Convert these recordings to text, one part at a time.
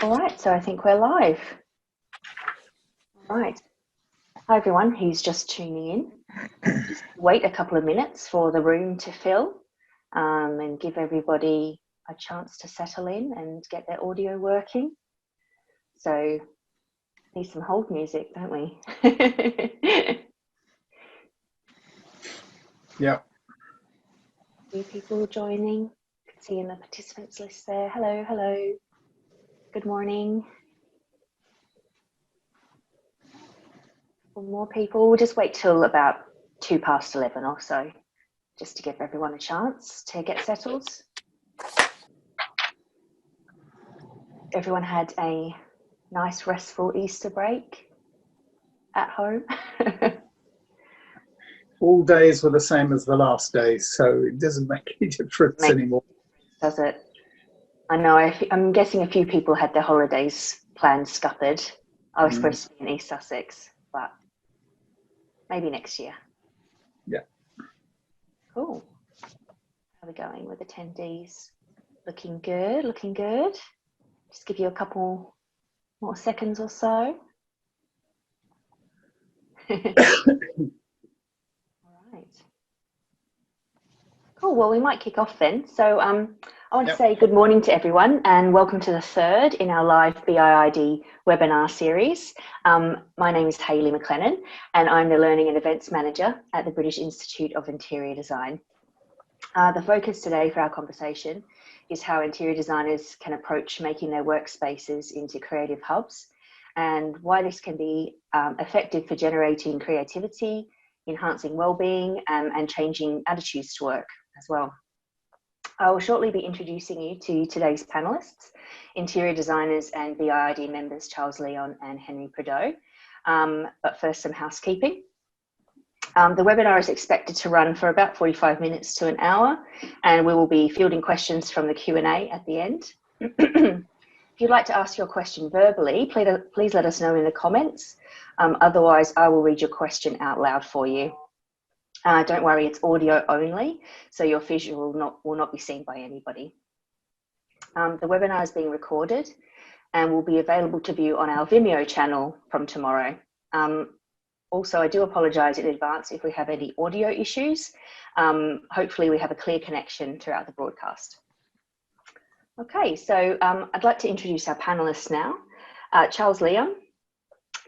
All right, so I think we're live. All right. Hi, everyone who's just tuning in. Just wait a couple of minutes for the room to fill and give everybody a chance to settle in and get their audio working. So, need some hold music, don't we? Yeah. A few people joining. I can see in the participants list there. Hello, hello. Good morning. More people. We'll just wait till about 11 or so, just to give everyone a chance to get settled. Everyone had a nice restful Easter break at home. All days were the same as the last days, so it doesn't make any difference anymore. Does it? I know, I'm guessing a few people had their holidays plans scuppered. I was supposed to be in East Sussex, but maybe next year. Yeah. Cool. How are we going with attendees? Looking good, looking good. Just give you a couple more seconds or so. All right. Cool, well, we might kick off then. So I want to say good morning to everyone and welcome to the third in our live BIID webinar series. My name is Hayley McLennan and I'm the Learning and Events Manager at the British Institute of Interior Design. The focus today for our conversation is how interior designers can approach making their workspaces into creative hubs and why this can be effective for generating creativity, enhancing well-being and changing attitudes to work as well. I will shortly be introducing you to today's panelists, interior designers and BIID members Charles Leon and Henry Prideaux. But first, some housekeeping. The webinar is expected to run for about 45 minutes to an hour, and we will be fielding questions from the Q&A at the end. If you'd like to ask your question verbally, please let us know in the comments. Otherwise, I will read your question out loud for you. Don't worry, it's audio only, so your visual will not be seen by anybody. The webinar is being recorded and will be available to view on our Vimeo channel from tomorrow. Also, I do apologise in advance if we have any audio issues. Hopefully we have a clear connection throughout the broadcast. Okay, so I'd like to introduce our panellists now. Charles Leon.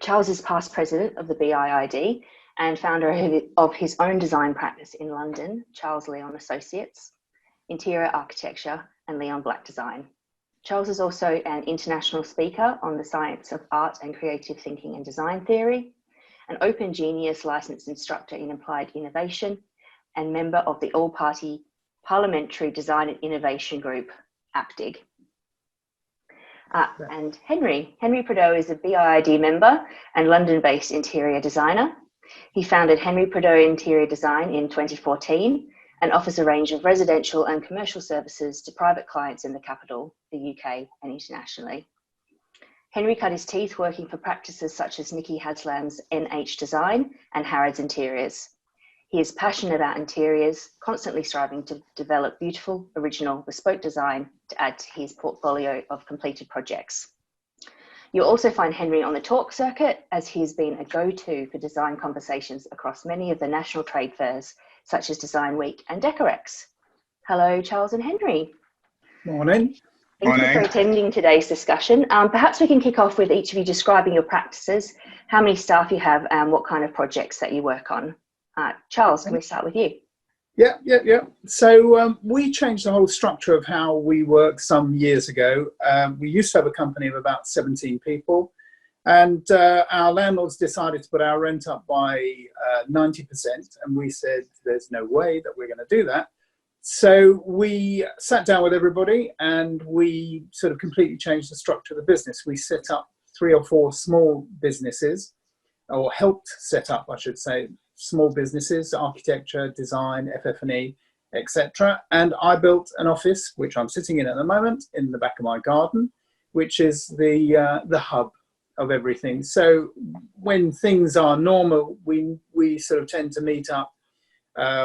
Charles is past president of the BIID and founder of his own design practice in London, Charles Leon Associates, Interior Architecture and Leon Black Design. Charles is also an international speaker on the science of art and creative thinking and design theory, an Open Genius licensed instructor in applied innovation, and member of the All-Party Parliamentary Design and Innovation Group, APDIG. And Henry Prideaux is a BIID member and London-based interior designer. He founded Henry Prideaux Interior Design in 2014 and offers a range of residential and commercial services to private clients in the capital, the UK, and internationally. Henry cut his teeth working for practices such as Nikki Haslam's NH Design and Harrods Interiors. He is passionate about interiors, constantly striving to develop beautiful, original, bespoke design to add to his portfolio of completed projects. You'll also find Henry on the talk circuit, as he has been a go-to for design conversations across many of the national trade fairs, such as Design Week and Decorex. Hello, Charles and Henry. Morning. Thank you for attending today's discussion. Perhaps we can kick off with each of you describing your practices, how many staff you have, and what kind of projects that you work on. Charles, can we start with you? Yeah. So we changed the whole structure of how we work some years ago. We used to have a company of about 17 people, and our landlords decided to put our rent up by 90%, and we said there's no way that we're going to do that. So we sat down with everybody and we sort of completely changed the structure of the business. We set up 3 or 4 small businesses, or helped set up, I should say, small businesses, architecture, design, FF&E, etc. And I built an office, which I'm sitting in at the moment, in the back of my garden, which is the hub of everything. So when things are normal, we sort of tend to meet up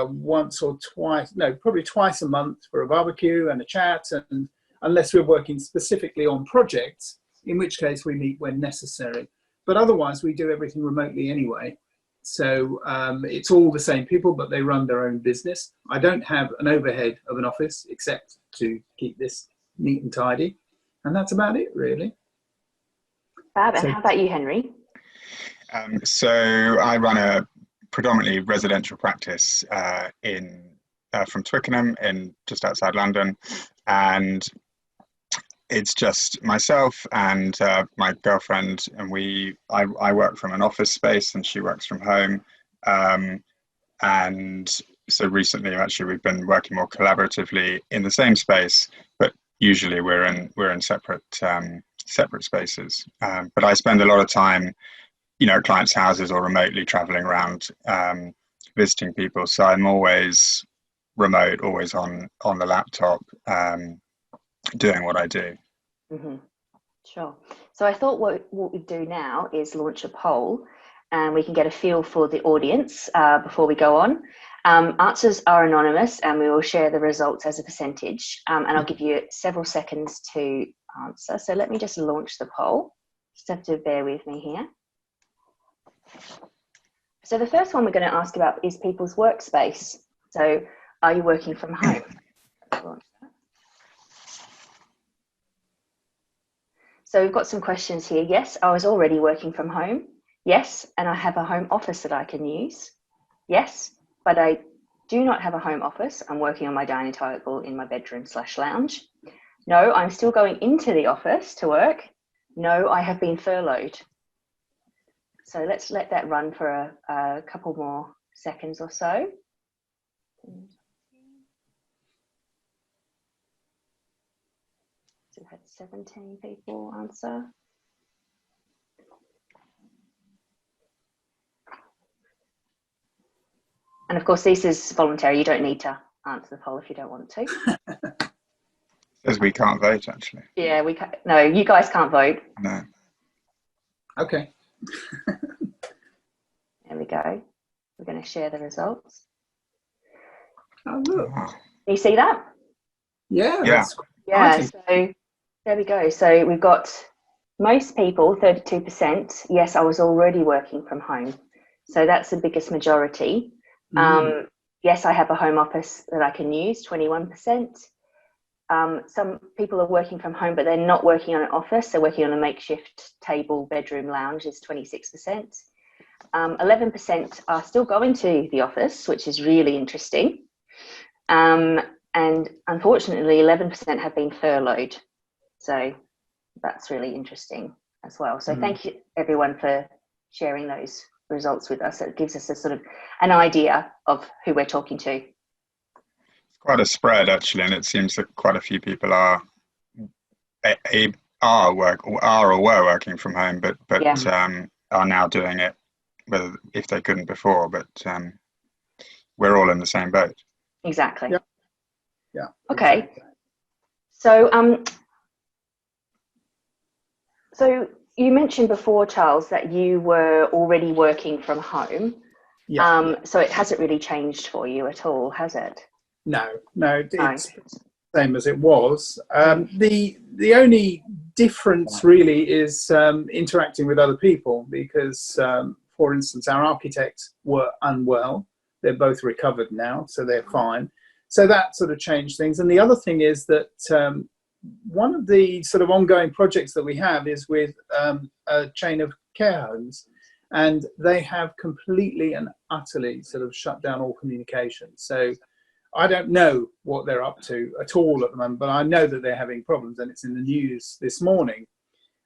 once or twice, no, probably twice a month for a barbecue and a chat. And unless we're working specifically on projects, in which case we meet when necessary. But otherwise, we do everything remotely anyway. So it's all the same people, but they run their own business. I don't have an overhead of an office except to keep this neat and tidy. And that's about it, really. Fab. And how about you, Henry? So I run a predominantly residential practice from Twickenham, in just outside London, and it's just myself and my girlfriend, and I work from an office space and she works from home, and so recently actually we've been working more collaboratively in the same space, but usually we're in separate spaces. But I spend a lot of time, at clients' houses or remotely traveling around visiting people. So I'm always remote, always on the laptop, doing what I do. Mm-hmm. Sure. So I thought what we do now is launch a poll, and we can get a feel for the audience before we go on. Answers are anonymous, and we will share the results as a percentage. And I'll give you several seconds to answer. So let me just launch the poll. Just have to bear with me here. So the first one we're going to ask about is people's workspace. So are you working from home? So we've got some questions here. Yes, I was already working from home. Yes, and I have a home office that I can use. Yes, but I do not have a home office. I'm working on my dining table in my bedroom/lounge. No, I'm still going into the office to work. No, I have been furloughed. So let's let that run for a couple more seconds or so. So we've had 17 people answer. And of course, this is voluntary. You don't need to answer the poll if you don't want to. Says we can't vote, actually. Yeah, we can't. No, you guys can't vote. No. Okay. There we go. We're going to share the results. Oh, look. Wow. Can you see that? Yeah. Yeah. Yeah, so there we go. So we've got most people, 32%, yes, I was already working from home. So that's the biggest majority. Yes, I have a home office that I can use, 21%. Some people are working from home, but they're not working on an office. They're working on a makeshift table, bedroom, lounge is 26%. 11% are still going to the office, which is really interesting. And unfortunately, 11% have been furloughed. So that's really interesting as well. So thank you everyone for sharing those results with us. It gives us a sort of an idea of who we're talking to. It's quite a spread, actually, and it seems that quite a few people are or were working from home, but are now doing it, if they couldn't before. But we're all in the same boat. Exactly. Yeah. Okay. Exactly. So you mentioned before, Charles, that you were already working from home. Yeah. So it hasn't really changed for you at all, has it? No, it's the same as it was. The only difference really is interacting with other people, because, for instance, our architects were unwell. They're both recovered now, so they're fine. So that sort of changed things. And the other thing is that one of the sort of ongoing projects that we have is with a chain of care homes, and they have completely and utterly sort of shut down all communication. So I don't know what they're up to at all at the moment, but I know that they're having problems, and it's in the news this morning.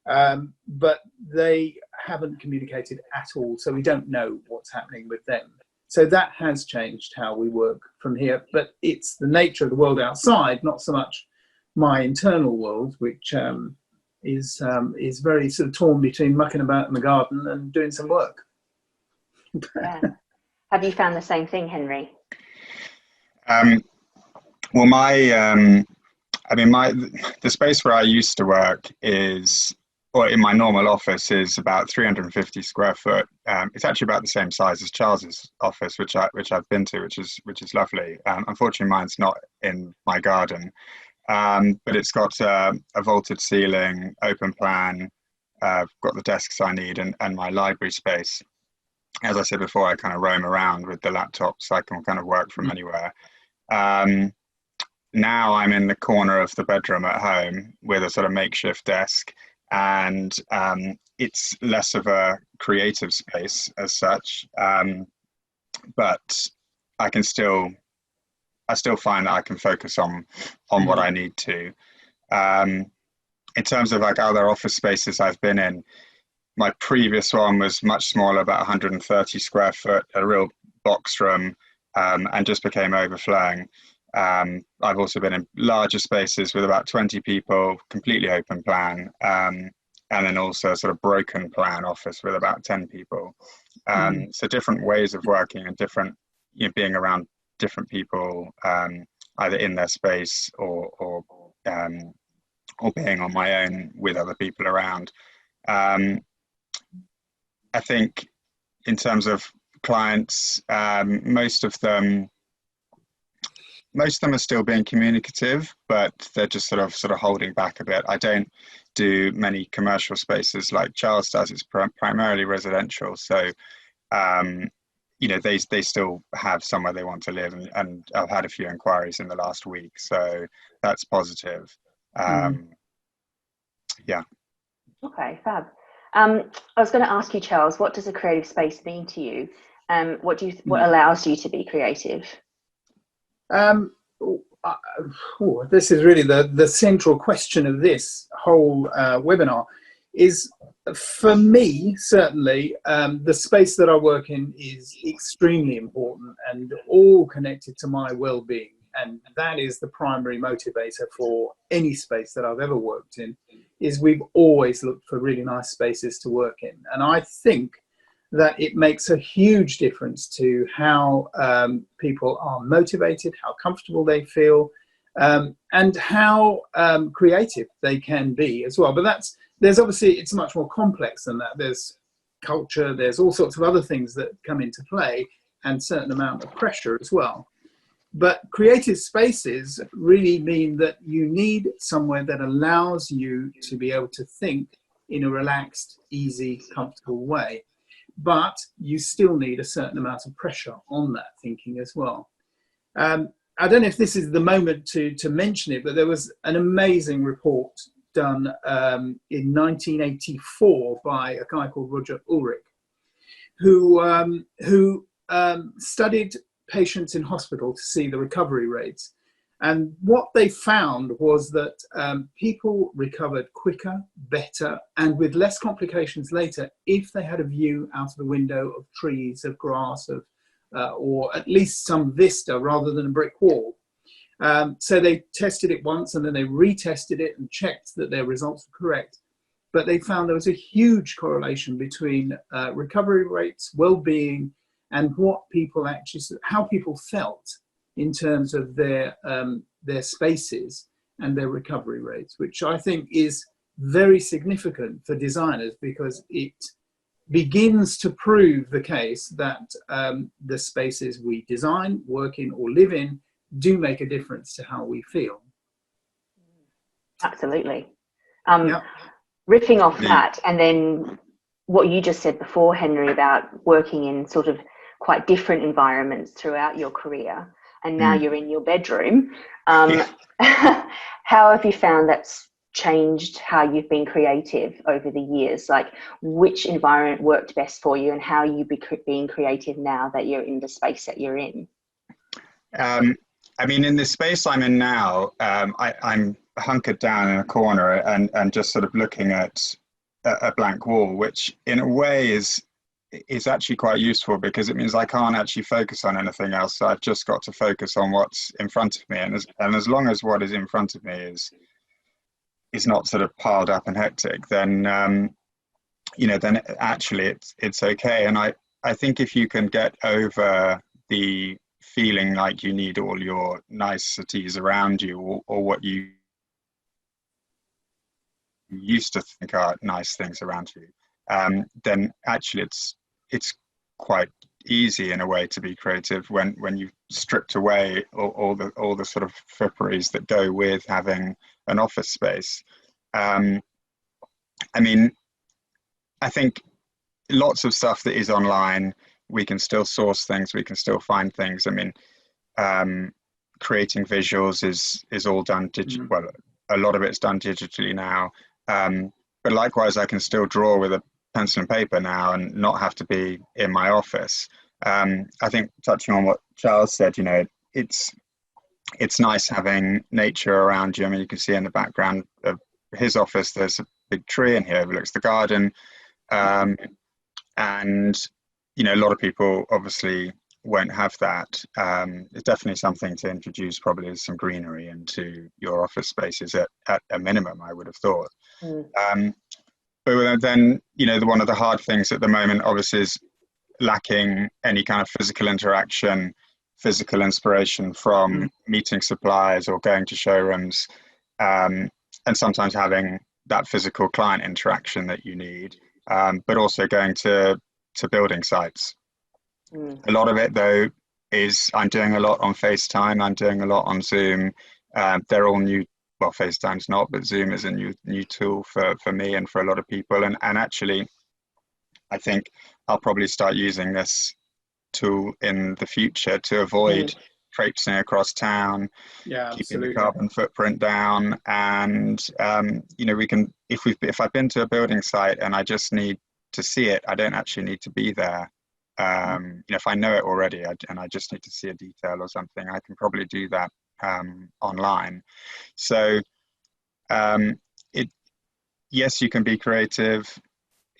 But they haven't communicated at all, so we don't know what's happening with them. So that has changed how we work from here, but it's the nature of the world outside, not so much my internal world, which is very sort of torn between mucking about in the garden and doing some work. Yeah. Have you found the same thing, Henry? Well, the space where I used to work or in my normal office, is about 350 square foot. It's actually about the same size as Charles's office, which I've been to, which is lovely. Unfortunately, mine's not in my garden. but it's got a vaulted ceiling, open plan, got the desks I need, and my library space. As I said before, I kind of roam around with the laptop, so I can kind of work from anywhere. Now I'm in the corner of the bedroom at home with a sort of makeshift desk, and it's less of a creative space as such, but I still find that I can focus on what I need to. In terms of like other office spaces I've been in, my previous one was much smaller, about 130 square foot, a real box room, and just became overflowing. I've also been in larger spaces with about 20 people, completely open plan, and then also a sort of broken plan office with about 10 people. So different ways of working and different, being around different people, either in their space or being on my own with other people around. I think in terms of clients, most of them are still being communicative, but they're just sort of holding back a bit. I don't do many commercial spaces like Charles does. It's primarily residential, so they still have somewhere they want to live, and I've had a few inquiries in the last week, so that's positive. Yeah. Okay, fab. I was going to ask you, Charles, what does a creative space mean to you? What allows you to be creative? This is really the central question of this whole webinar. Is, for me, certainly, the space that I work in is extremely important and all connected to my well-being. And that is the primary motivator for any space that I've ever worked in, is we've always looked for really nice spaces to work in. And I think that it makes a huge difference to how people are motivated, how comfortable they feel, and how creative they can be as well. But there's obviously, it's much more complex than that. There's culture, there's all sorts of other things that come into play, and certain amount of pressure as well. But creative spaces really mean that you need somewhere that allows you to be able to think in a relaxed, easy, comfortable way. But you still need a certain amount of pressure on that thinking as well. I don't know if this is the moment to mention it, but there was an amazing report done in 1984 by a guy called Roger Ulrich, who studied patients in hospital to see the recovery rates. And what they found was that people recovered quicker, better, and with less complications later if they had a view out of the window of trees, of grass, or at least some vista rather than a brick wall. So they tested it once and then they retested it and checked that their results were correct. But they found there was a huge correlation between recovery rates, well-being, and how people felt in terms of their spaces and their recovery rates, which I think is very significant for designers, because it begins to prove the case that the spaces we design, work in, or live in do make a difference to how we feel. Absolutely. Riffing off that, and then what you just said before, Henry, about working in sort of quite different environments throughout your career, and now you're in your bedroom. How have you found that's changed how you've been creative over the years? Like, which environment worked best for you, and how are you being creative now that you're in the space that you're in? I mean, in the space I'm in now, I'm hunkered down in a corner and just sort of looking at a blank wall, which in a way is actually quite useful, because it means I can't actually focus on anything else. So I've just got to focus on what's in front of me, and as long as what is in front of me is not sort of piled up and hectic, then then actually it's okay. And I think if you can get over the feeling like you need all your niceties around you, or what you used to think are nice things around you, then actually it's quite easy in a way to be creative when you've stripped away all the sort of fripperies that go with having an office space. I mean, I think lots of stuff that is online, we can still source things, we can still find things. I mean, creating visuals is all done digitally. Well, a lot of it's done digitally now. But likewise, I can still draw with a pencil and paper now and not have to be in my office. I think touching on what Charles said, you know, it's nice having nature around you. I mean, you can see in the background of his office, there's a big tree, and he overlooks the garden. And, you know, a lot of people obviously won't have that. It's definitely something to introduce, probably some greenery into your office spaces at a minimum, I would have thought. But then, you know, one of the hard things at the moment, obviously, is lacking any kind of physical interaction, physical inspiration from meeting suppliers or going to showrooms, and sometimes having that physical client interaction that you need, but also going to building sites. A lot of it, though, is I'm doing a lot on FaceTime, I'm doing a lot on Zoom. They're all new. Well, FaceTime's not, but Zoom is a new tool for me and for a lot of people. And actually, I think I'll probably start using this tool in the future to avoid traipsing across town, keeping the carbon footprint down. And you know, we can, if I've been to a building site and I just need to see it, I don't actually need to be there. You know, if I know it already and I just need to see a detail or something, I can probably do that online. So yes, you can be creative.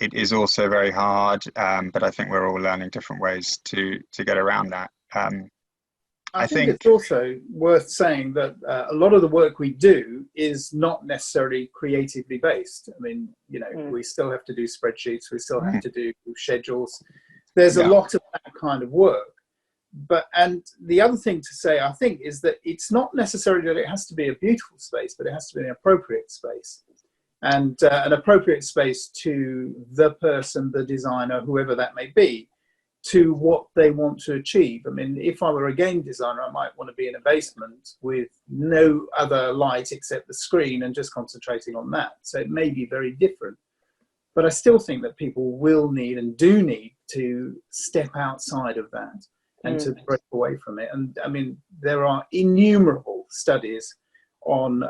It is also very hard, but I think we're all learning different ways to get around that. I think it's also worth saying that a lot of the work we do is not necessarily creatively based. I mean, you know, we still have to do spreadsheets, we still have to do schedules. There's a lot of that kind of work. And the other thing to say, I think, is that it's not necessarily that it has to be a beautiful space, but it has to be an appropriate space. And an appropriate space to the person, the designer, whoever that may be, to what they want to achieve. I mean, if I were a game designer, I might want to be in a basement with no other light except the screen and just concentrating on that. So it may be very different. But I still think that people will need and do need to step outside of that and to break away from it. And I mean, there are innumerable studies on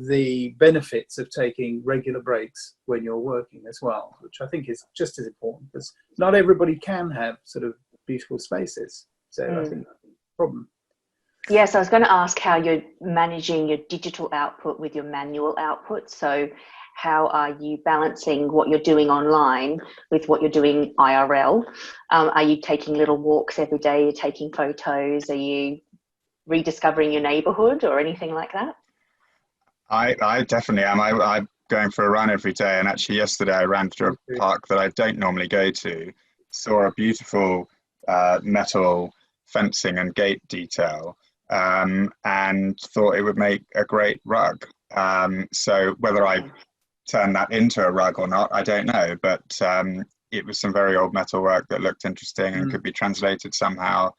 the benefits of taking regular breaks when you're working as well, which I think is just as important, because not everybody can have sort of beautiful spaces. So I think that's a problem. Yes, I was going to ask how you're managing your digital output with your manual output. So how are you balancing what you're doing online with what you're doing IRL? Are you taking little walks every day? Are you taking photos? Are you rediscovering your neighborhood or anything like that? I definitely am. I'm going for a run every day, and actually yesterday I ran through a park that I don't normally go to, saw a beautiful metal fencing and gate detail, and thought it would make a great rug. So whether I turn that into a rug or not, I don't know, but it was some very old metal work that looked interesting and could be translated somehow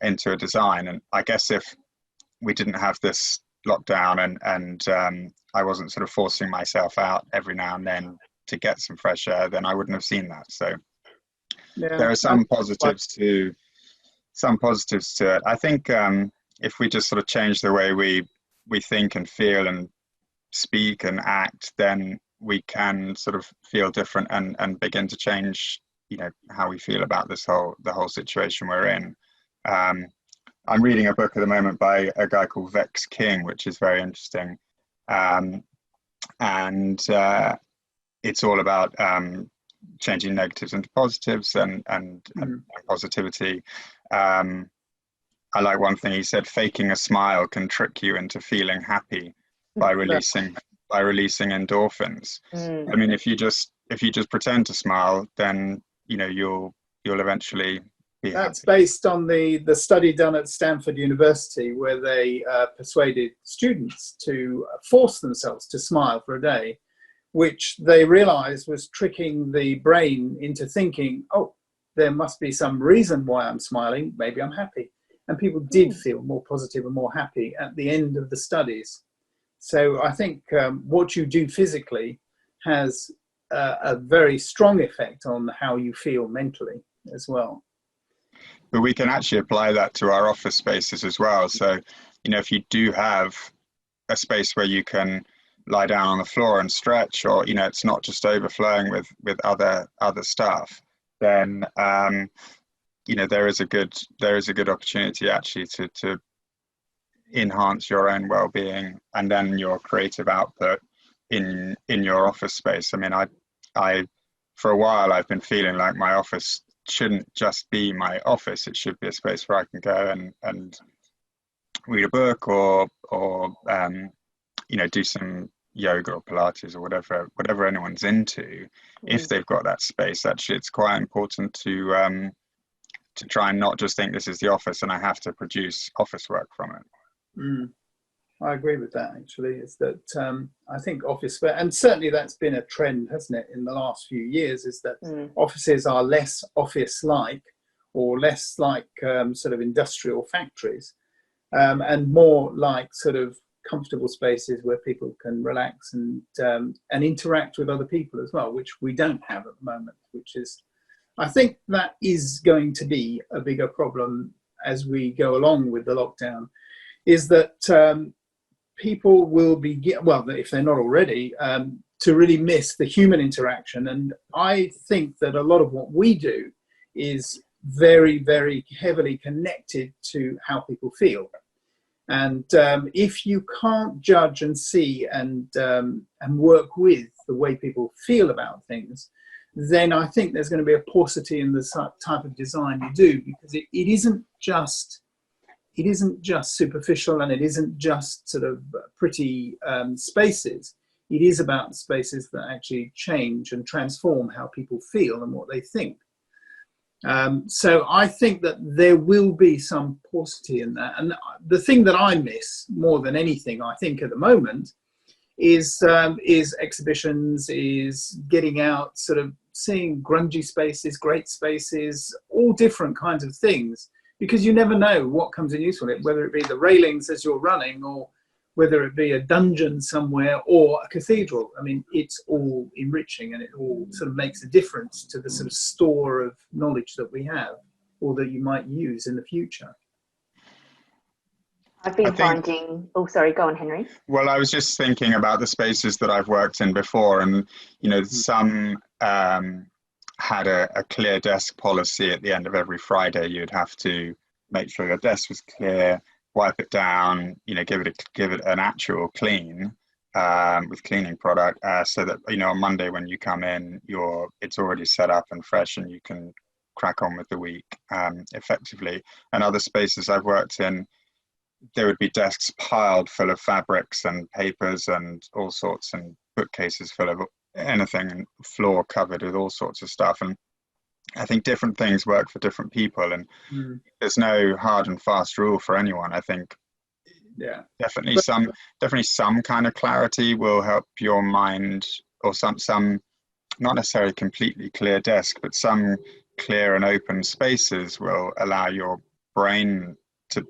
into a design. And I guess if we didn't have this lockdown and I wasn't sort of forcing myself out every now and then to get some fresh air, then I wouldn't have seen that. So there are some positives to it. I think if we just sort of change the way we think and feel and speak and act, then we can sort of feel different and begin to change, you know, how we feel about the whole situation we're in. I'm reading a book at the moment by a guy called Vex King, which is very interesting. And it's all about changing negatives into positives and positivity. I like one thing he said: faking a smile can trick you into feeling happy by releasing endorphins. I mean, if you just pretend to smile, then you know you'll eventually be That's happy. based on the study done at Stanford University, where they persuaded students to force themselves to smile for a day, which they realized was tricking the brain into thinking, oh, there must be some reason why I'm smiling. Maybe I'm happy. And people did feel more positive and more happy at the end of the studies. So I think what you do physically has a very strong effect on how you feel mentally as well. But we can actually apply that to our office spaces as well. So, you know, if you do have a space where you can lie down on the floor and stretch, or, you know, it's not just overflowing with other stuff, then you know, there is a good opportunity actually to enhance your own well-being and then your creative output in your office space. I mean, I for a while I've been feeling like my office shouldn't just be my office. It should be a space where I can go and read a book or you know, do some yoga or Pilates or whatever anyone's into. If they've got that space, actually it's quite important to try and not just think this is the office and I have to produce office work from it. I agree with that, actually. Is that I think office, and certainly that's been a trend, hasn't it, in the last few years, is that offices are less office-like or less like sort of industrial factories, and more like sort of comfortable spaces where people can relax and interact with other people as well, which we don't have at the moment, which is, I think that is going to be a bigger problem as we go along with the lockdown, is that people will be, well, if they're not already, to really miss the human interaction. And I think that a lot of what we do is very, very heavily connected to how people feel. And if you can't judge and see and work with the way people feel about things, then I think there's going to be a paucity in the type of design you do, because it isn't just superficial, and it isn't just sort of pretty spaces. It is about spaces that actually change and transform how people feel and what they think. So I think that there will be some paucity in that. And the thing that I miss more than anything, I think, at the moment, is exhibitions, is getting out, sort of seeing grungy spaces, great spaces, all different kinds of things, because you never know what comes in useful, whether it be the railings as you're running, or whether it be a dungeon somewhere or a cathedral. I mean, it's all enriching, and it all sort of makes a difference to the sort of store of knowledge that we have, or that you might use in the future. I've been finding, oh, sorry, go on, Henry. Well, I was just thinking about the spaces that I've worked in before, and, you know, some had a clear desk policy. At the end of every Friday, you'd have to make sure your desk was clear, wipe it down, you know, give it an actual clean with cleaning product, so that, you know, on Monday when you come in, it's already set up and fresh, and you can crack on with the week effectively. And other spaces I've worked in, there would be desks piled full of fabrics and papers and all sorts, and bookcases full of anything, and floor covered with all sorts of stuff. And I think different things work for different people, and there's no hard and fast rule for anyone. I think definitely some kind of clarity will help your mind, or some not necessarily completely clear desk, but some clear and open spaces will allow your brain to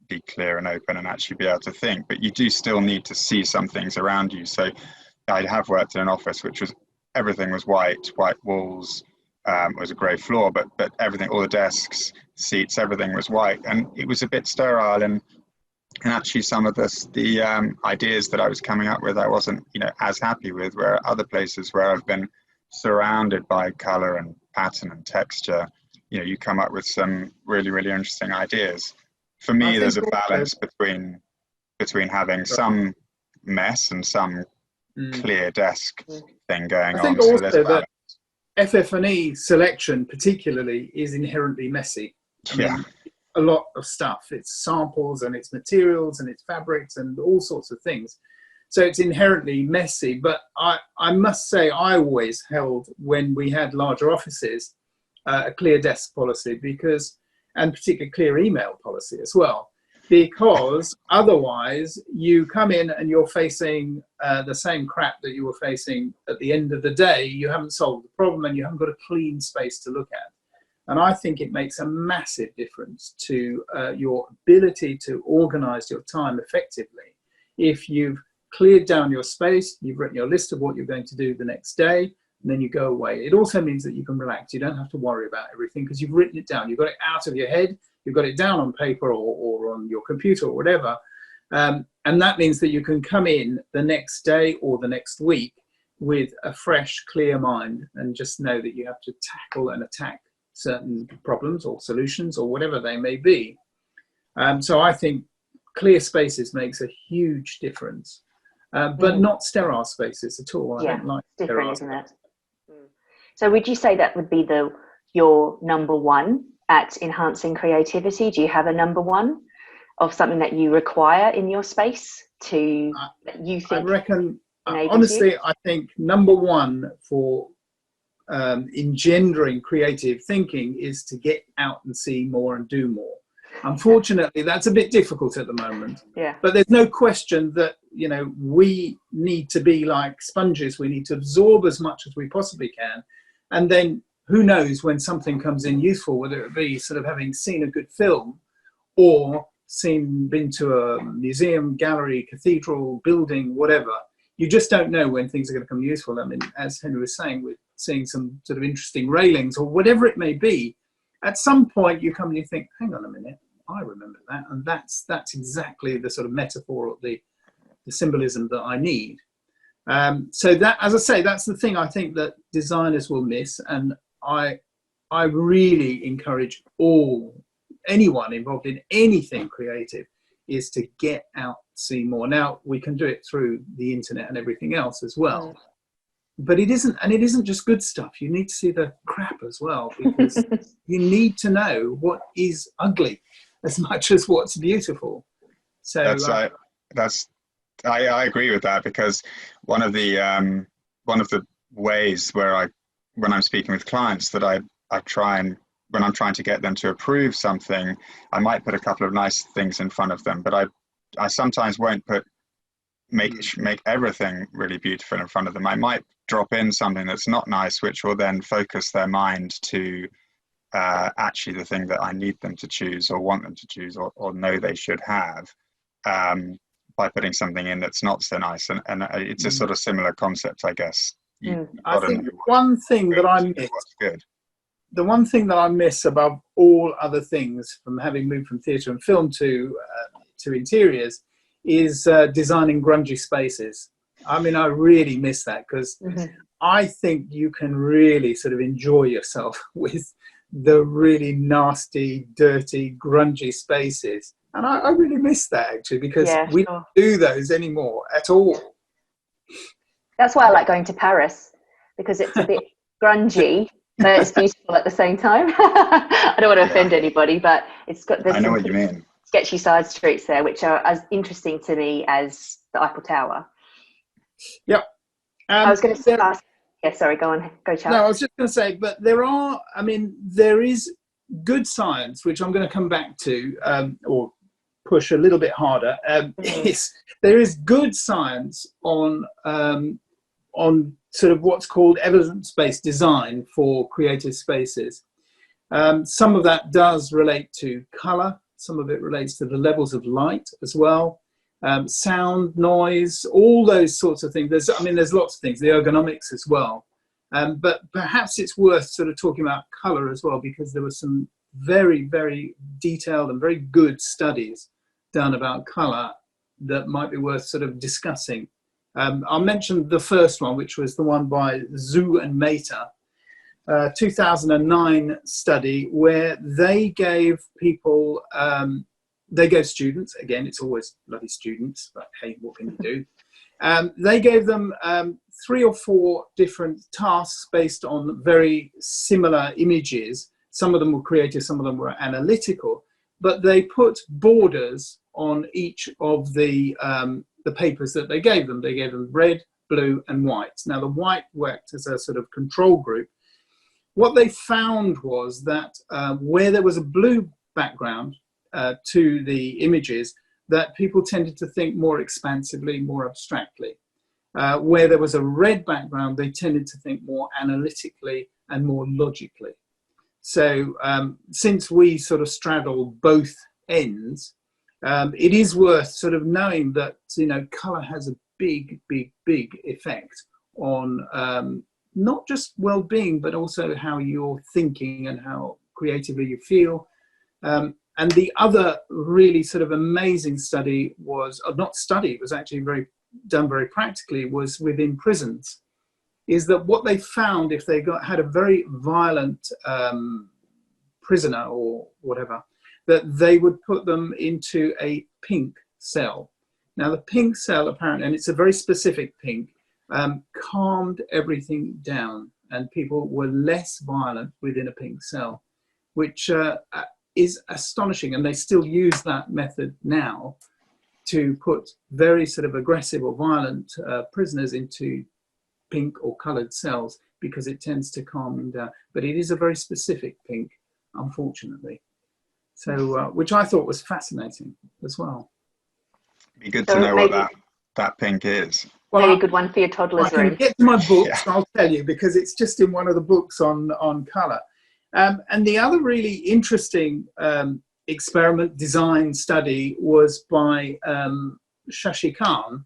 be clear and open and actually be able to think. But you do still need to see some things around you. So I have worked in an office which was, everything was white walls, it was a grey floor, but everything, all the desks, seats, everything was white, and it was a bit sterile. And actually some of the ideas that I was coming up with, I wasn't, you know, as happy with, where other places where I've been surrounded by colour and pattern and texture, you know, you come up with some really, really interesting ideas. For me, there's a balance between having some mess and some clear desk thing going on. I think also that FF&E selection particularly is inherently messy. I mean, a lot of stuff. It's samples and it's materials and it's fabrics and all sorts of things. So it's inherently messy. But I must say, I always held, when we had larger offices, a clear desk policy, and particularly clear email policy as well, because otherwise you come in and you're facing the same crap that you were facing at the end of the day. You haven't solved the problem, and you haven't got a clean space to look at. And I think it makes a massive difference to your ability to organize your time effectively. If you've cleared down your space, you've written your list of what you're going to do the next day, and then you go away. It also means that you can relax. You don't have to worry about everything because you've written it down. You've got it out of your head. You've got it down on paper or on your computer or whatever. And that means that you can come in the next day or the next week with a fresh, clear mind and just know that you have to tackle and attack certain problems or solutions or whatever they may be. So I think clear spaces makes a huge difference, but not sterile spaces at all. I don't like different, isn't it? So would you say that would be your number one at enhancing creativity? Do you have a number one of something that you require in your space to that you think? I reckon, honestly, I think number one for engendering creative thinking is to get out and see more and do more. Unfortunately, that's a bit difficult at the moment. Yeah. But there's no question that, you know, we need to be like sponges. We need to absorb as much as we possibly can. And then who knows when something comes in useful, whether it be sort of having seen a good film or been to a museum, gallery, cathedral, building, whatever. You just don't know when things are going to come useful. I mean, as Henry was saying, we're seeing some sort of interesting railings or whatever it may be. At some point you come and you think, hang on a minute, I remember that. And that's exactly the sort of metaphor or the symbolism that I need. So that, as I say, that's the thing I think that designers will miss. And I really encourage anyone involved in anything creative is to get out, see more. Now we can do it through the internet and everything else as well. But it isn't just good stuff. You need to see the crap as well, because you need to know what is ugly as much as what's beautiful. So I agree with that, because one of the ways where when I'm speaking with clients that I try and, when I'm trying to get them to approve something, I might put a couple of nice things in front of them, but I sometimes won't make everything really beautiful in front of them. I might drop in something that's not nice, which will then focus their mind to actually the thing that I need them to choose or want them to choose or know they should have, by putting something in that's not so nice. And it's a sort of similar concept, I guess. I think one thing that I miss, the one thing that I miss above all other things from having moved from theatre and film to interiors is designing grungy spaces. I mean, I really miss that, because I think you can really sort of enjoy yourself with the really nasty, dirty, grungy spaces. And I really miss that, actually, because we don't do those anymore at all. That's why I like going to Paris, because it's a bit grungy, but it's beautiful at the same time. I don't want to offend anybody, but I know what you mean. Sketchy side streets there, which are as interesting to me as the Eiffel Tower. Yep. I was going to ask. Yeah, sorry. Go on. Go, Charles. No, I was just going to say, but there is good science, which I'm going to come back to, or push a little bit harder. There is good science on sort of what's called evidence-based design for creative spaces. Some of that does relate to colour. Some of it relates to the levels of light as well. Sound, noise, all those sorts of things. There's lots of things, the ergonomics as well. But perhaps it's worth sort of talking about colour as well, because there were some very, very detailed and very good studies done about colour that might be worth sort of discussing. I'll mention the first one, which was the one by Zhu and Mehta, 2009 study, where they gave people, they gave students, again, it's always bloody students, but hey, what can you do? They gave them 3 or 4 different tasks based on very similar images. Some of them were creative, some of them were analytical, but they put borders on each of the papers that they gave them. They gave them red, blue, and white. Now, the white worked as a sort of control group. What they found was that where there was a blue background to the images, that people tended to think more expansively, more abstractly. Where there was a red background, they tended to think more analytically and more logically. So since we sort of straddle both ends, it is worth sort of knowing that, you know, colour has a big effect on not just well-being, but also how you're thinking and how creatively you feel. And the other really sort of amazing study was, not study, it was actually done very practically, was within prisons, is that what they found if they had a very violent prisoner or whatever, that they would put them into a pink cell. Now the pink cell apparently, and it's a very specific pink, calmed everything down, and people were less violent within a pink cell, which is astonishing. And they still use that method now to put very sort of aggressive or violent prisoners into pink or coloured cells, because it tends to calm them down. But it is a very specific pink, unfortunately. So, which I thought was fascinating as well. Be good to know what that pink is. Well, maybe a good one for your toddler's room. I can get to my books, yeah. I'll tell you, because it's just in one of the books on colour. And the other really interesting experiment design study was by Shashi Khan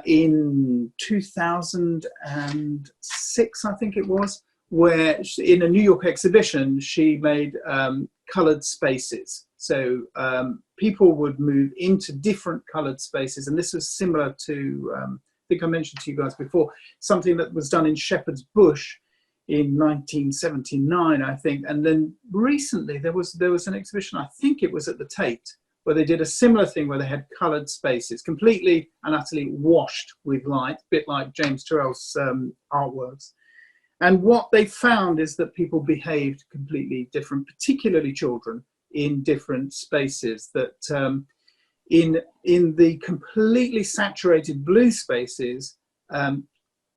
in 2006, I think it was, where in a New York exhibition, she made coloured spaces. So people would move into different coloured spaces. And this was similar to, I think I mentioned to you guys before, something that was done in Shepherd's Bush in 1979, I think. And then recently there was an exhibition, I think it was at the Tate, where they did a similar thing where they had coloured spaces, completely and utterly washed with light, a bit like James Turrell's artworks. And what they found is that people behaved completely different, particularly children, in different spaces. That in the completely saturated blue spaces,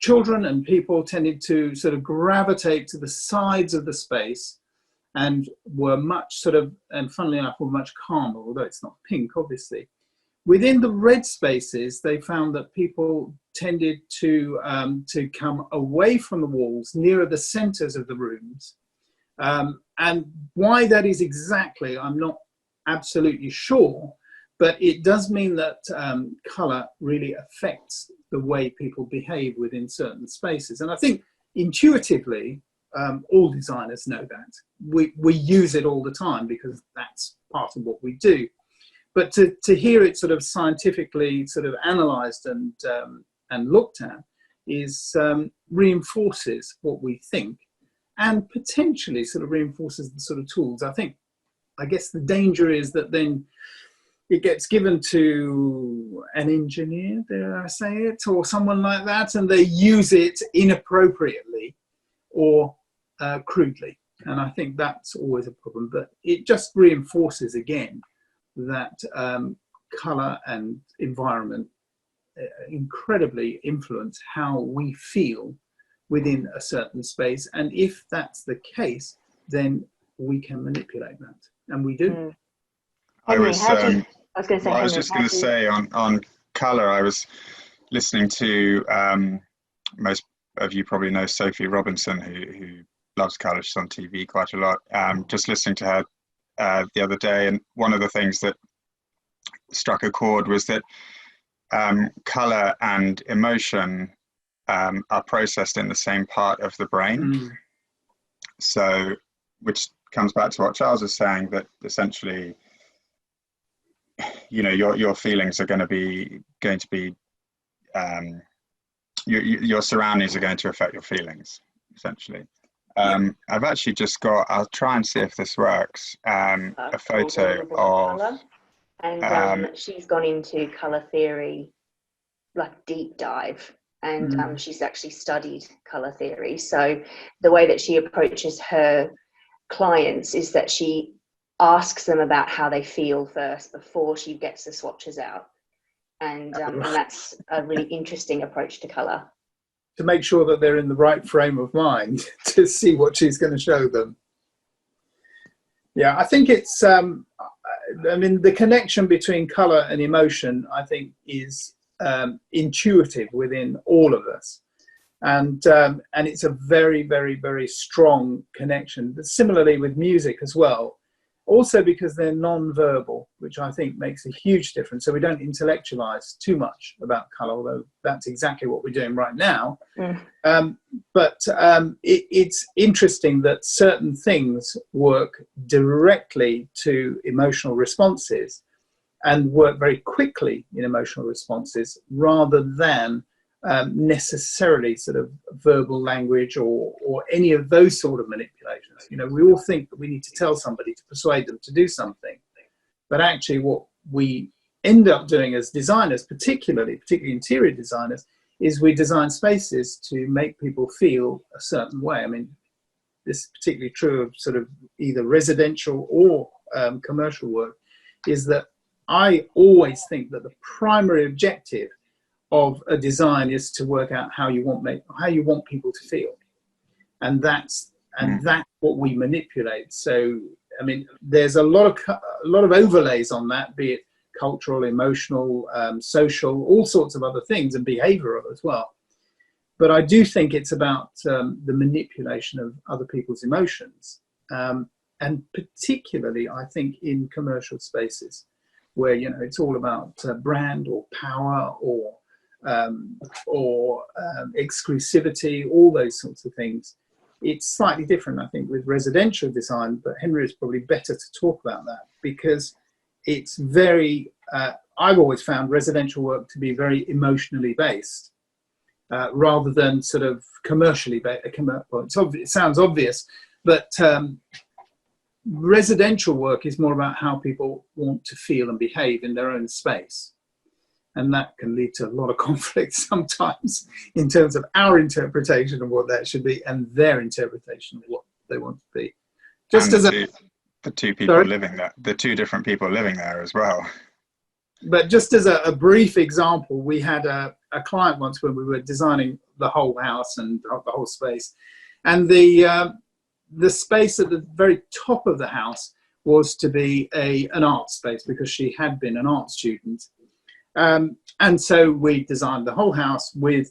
children and people tended to sort of gravitate to the sides of the space and were much sort of, and funnily enough, were much calmer, although it's not pink, obviously. Within the red spaces, they found that people tended to come away from the walls, nearer the centres of the rooms. And why that is exactly, I'm not absolutely sure, but it does mean that colour really affects the way people behave within certain spaces. And I think intuitively, all designers know that. We use it all the time because that's part of what we do. But to hear it sort of scientifically sort of analysed and looked at is reinforces what we think, and potentially sort of reinforces the sort of tools. I guess the danger is that then it gets given to an engineer, dare I say it, or someone like that, and they use it inappropriately or crudely. And I think that's always a problem. But it just reinforces again that colour and environment incredibly influence how we feel within a certain space. And if that's the case, then we can manipulate that. And we do. Mm. I was just going to say on colour, I was listening to, most of you probably know Sophie Robinson, who loves colour. She's on TV quite a lot. Just listening to her the other day, and one of the things that struck a chord was that colour and emotion are processed in the same part of the brain. So, which comes back to what Charles was saying, that essentially, you know, your feelings are going to be your surroundings are going to affect your feelings, essentially. I've actually just got, I'll try and see if this works, a photo of colour. And she's gone into colour theory, like deep dive, and she's actually studied colour theory. So the way that she approaches her clients is that she asks them about how they feel first before she gets the swatches out. And that's a really interesting approach to colour. To make sure that they're in the right frame of mind to see what she's going to show them. Yeah, I think it's, I mean, the connection between colour and emotion, I think, is intuitive within all of us. and it's a very, very, very strong connection. But similarly with music as well, also because they're non-verbal, which I think makes a huge difference. So we don't intellectualize too much about color, although that's exactly what we're doing right now. It's interesting that certain things work directly to emotional responses and work very quickly in emotional responses, rather than necessarily sort of verbal language or any of those sort of manipulations. You know, we all think that we need to tell somebody to persuade them to do something, but actually what we end up doing as designers, particularly interior designers, is we design spaces to make people feel a certain way. I mean, this is particularly true of sort of either residential or commercial work, is that I always think that the primary objective of a design is to work out how you want people to feel, and that's what we manipulate. So I mean, there's a lot of overlays on that, be it cultural, emotional, social, all sorts of other things, and behavioral as well. But I do think it's about the manipulation of other people's emotions, and particularly I think in commercial spaces where, you know, it's all about brand or power or exclusivity, all those sorts of things. It's slightly different, I think, with residential design, but Henry is probably better to talk about that, because it's very, I've always found residential work to be very emotionally based, rather than sort of commercially based. Well, it sounds obvious, but residential work is more about how people want to feel and behave in their own space. And that can lead to a lot of conflict sometimes in terms of our interpretation of what that should be and their interpretation of what they want to be. Just and as the two people living there, the two different people living there as well. But just as a brief example, we had a client once when we were designing the whole house and the whole space, and the space at the very top of the house was to be an art space, because she had been an art student. And so we designed the whole house with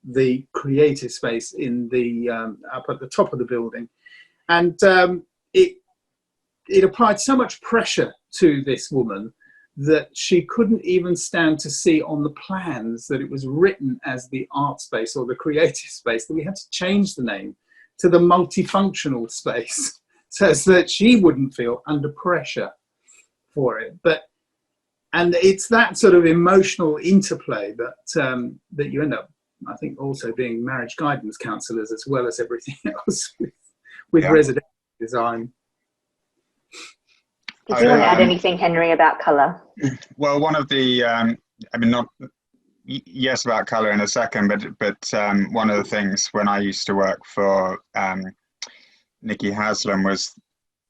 the creative space in the up at the top of the building, and it applied so much pressure to this woman that she couldn't even stand to see on the plans that it was written as the art space or the creative space, that we had to change the name to the multifunctional space so that she wouldn't feel under pressure for it. And it's that sort of emotional interplay that that you end up, I think, also being marriage guidance counsellors as well as everything else with residential design. Did you want to add anything, Henry, about colour? Well, one of the, yes, about colour in a second, but one of the things when I used to work for Nicky Haslam was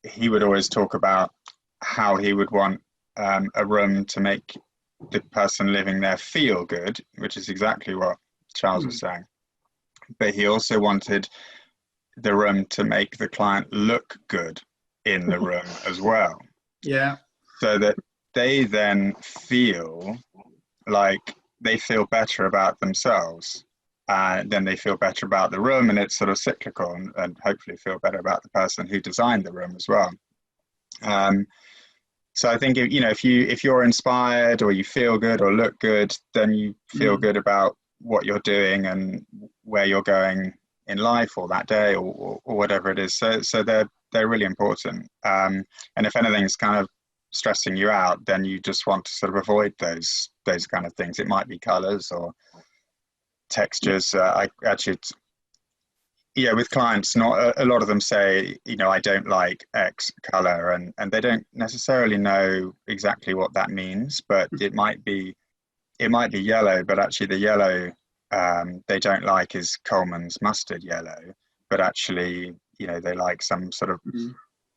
he would always talk about how he would want a room to make the person living there feel good, which is exactly what Charles was saying. But he also wanted the room to make the client look good in the room as well. Yeah. So that they then feel like they feel better about themselves, then they feel better about the room, and it's sort of cyclical, and hopefully feel better about the person who designed the room as well. So I think if you're inspired or you feel good or look good, then you feel good about what you're doing and where you're going in life or that day or whatever it is. So they're really important. And if anything's kind of stressing you out, then you just want to sort of avoid those kind of things. It might be colours or textures. I actually, with clients, not a lot of them say, I don't like X colour, and they don't necessarily know exactly what that means, but it might be yellow, but actually the yellow they don't like is Coleman's mustard yellow, but actually they like some sort of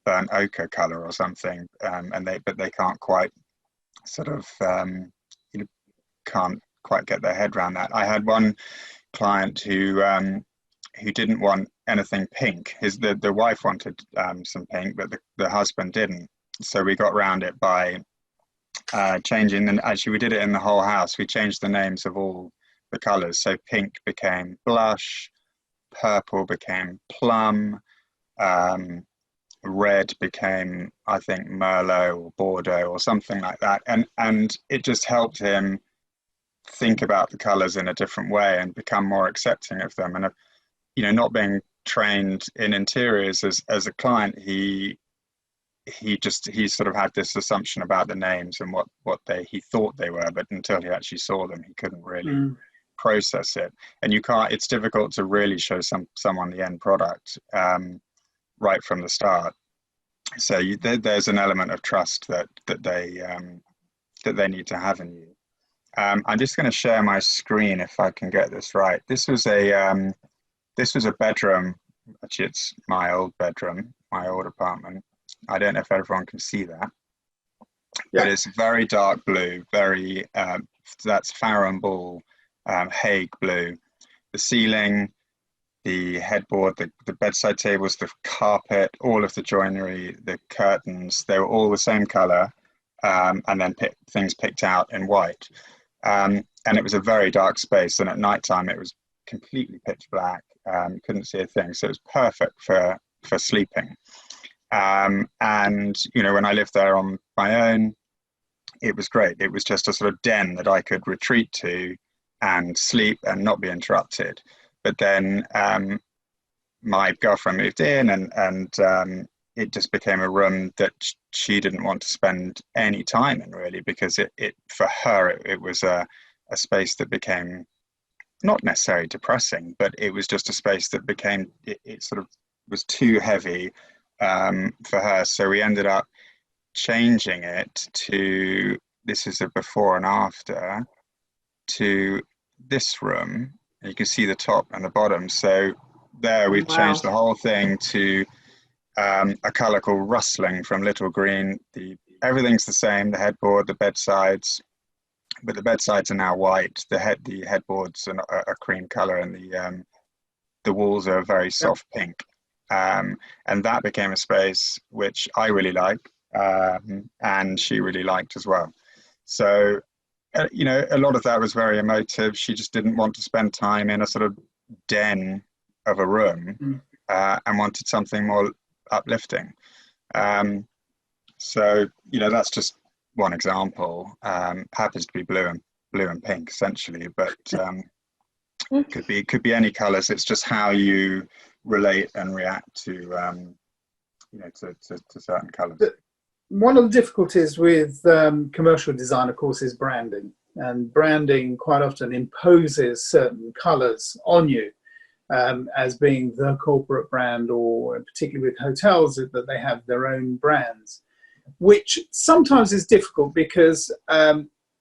burnt ochre colour or something, and they can't quite sort of can't quite get their head around that. I had one client who didn't want anything pink. The wife wanted some pink, but the husband didn't. So we got around it by changing, and actually we did it in the whole house. We changed the names of all the colours. So pink became blush, purple became plum, red became, I think, Merlot or Bordeaux or something like that. And it just helped him think about the colours in a different way and become more accepting of them. And, you know, not being trained in interiors as a client, he sort of had this assumption about the names and what he thought they were, but until he actually saw them, he couldn't really process it. And it's difficult to really show someone the end product right from the start. So there's an element of trust that they need to have in you. I'm just going to share my screen if I can get this right. This was a bedroom. Actually, it's my old bedroom, my old apartment. I don't know if everyone can see that, but it's very dark blue, very, that's Farrow & Ball, Hague blue. The ceiling, the headboard, the bedside tables, the carpet, all of the joinery, the curtains, they were all the same color, and then things picked out in white. And it was a very dark space, and at nighttime it was completely pitch black. Couldn't see a thing, so it was perfect for sleeping. And, you know, when I lived there on my own, it was great. It was just a sort of den that I could retreat to and sleep and not be interrupted. But then my girlfriend moved in, and it just became a room that she didn't want to spend any time in, really, because it for her, it was a space that became not necessarily depressing, but it was just a space that became, it sort of was too heavy for her. So we ended up changing it to, this is a before and after, to this room. You can see the top and the bottom. So there we've changed the whole thing to a colour called Rustling from Little Green. Everything's the same, the headboard, the bedsides, but the bedsides are now white. The headboards are a cream colour, and the walls are a very soft pink. And that became a space which I really like, and she really liked as well. So, you know, a lot of that was very emotive. She just didn't want to spend time in a sort of den of a room, and wanted something more uplifting. So, you know, that's just one example. Happens to be blue and pink essentially, but could be any colours. It's just how you relate and react to you know, to certain colours. One of the difficulties with commercial design, of course, is branding, and branding quite often imposes certain colours on you as being the corporate brand, or particularly with hotels, that they have their own brands, which sometimes is difficult because